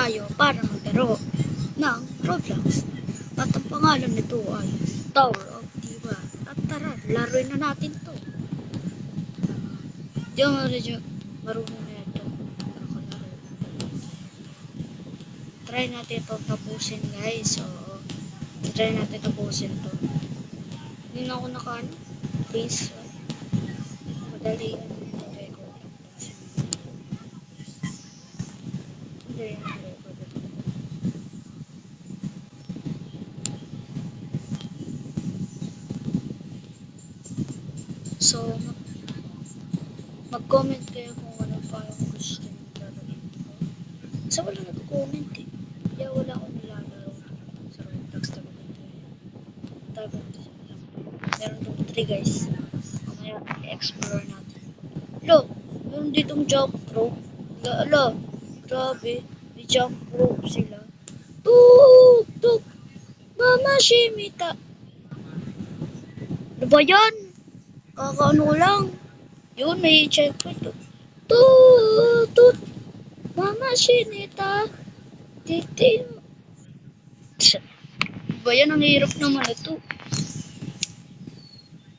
tayo para maglaro ng Roblox. At ang pangalan nito ay Tower of Diva. At tara, laruin na natin to. Di ako medyo marunong na ito. Try natin ito tapusin, guys. So, try natin tapusin to. Hindi na ako naka-ano. Please. Madali yan. Try ko tapusin. Hindi yan. So, mag-comment kayo kung ano pa yung gusto nyo laruin ko. Kasi wala nag-comment eh. Kaya wala akong nilalaro sa Roblox na maganda yun. Tago ito sa lang. Meron itong 3 guys. Mamaya i-explore natin. Lo, meron ditong jump rope. Lo, grabe. May jump rope sila. Tuk! Tuk! Mama Shimita! Ano ba yan? Kakaano ko lang. Yun, may checkpoint. Tut! Tut! Mama Shimita! Titi! Ba yan? Ang hirap naman ito.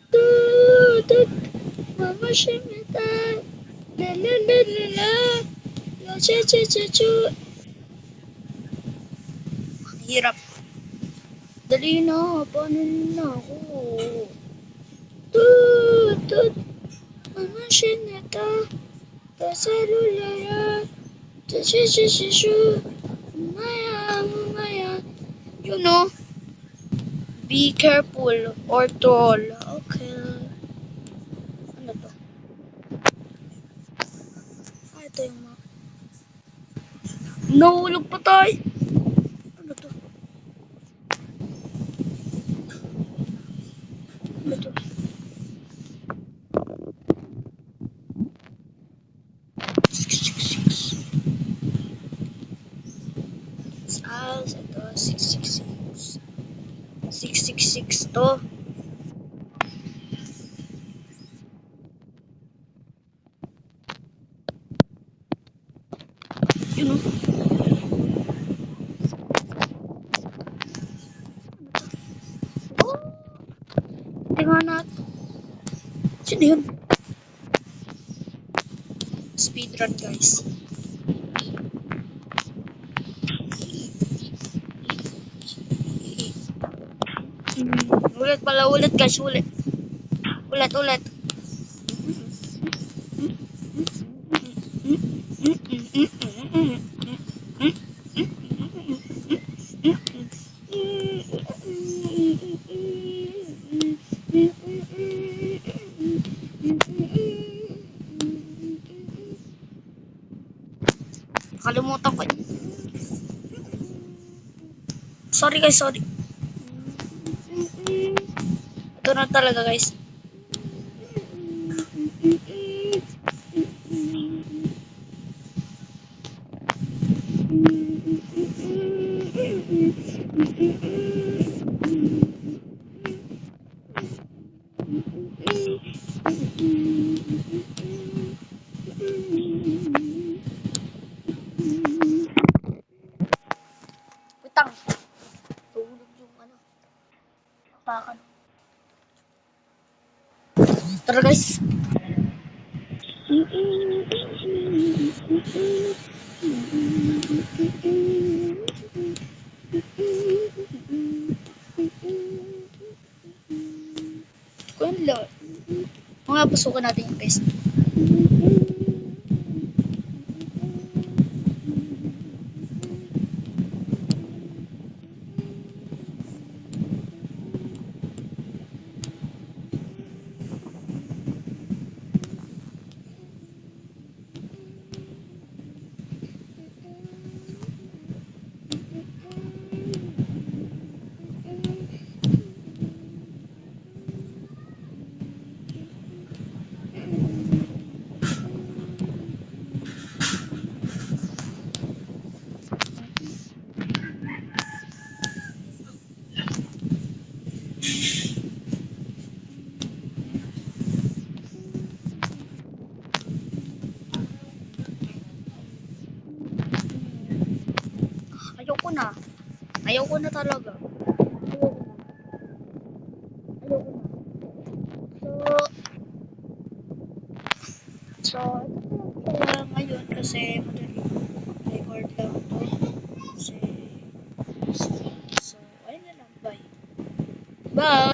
Tut! Tut! Mama Shimita! La la la la la! La cha cha cha cha! Ang hirap. Dali na, paano na ako? Tut! Tut! Mama Shimita! Pasalulala! Cha cha cha cha cha! Umaya! Umaya! You know, be careful or troll. Okay. Ano to? Ito yung mga... Nahulog pa tayo. Ano to? Ano to? Ito, 666. 666 to. You know. Oh! Tingnan natin. Sino yun? Speedrun, guys. Ulit pala, ulit guys, ulit. Ulit, ulit. Nakalimutan ko. Sorry guys, sorry. Ito na talaga guys. Utang. Tulog yung ano. Apakan. Tara guys. Kuya, mga pasukan natin yung guys. ayoko na. Ayoko na talaga. Ayoko na. Ayoko na. So, ito na lang ngayon kasi madali. Record lang to. Kasi, so, ayun na lang. Bye. Bye!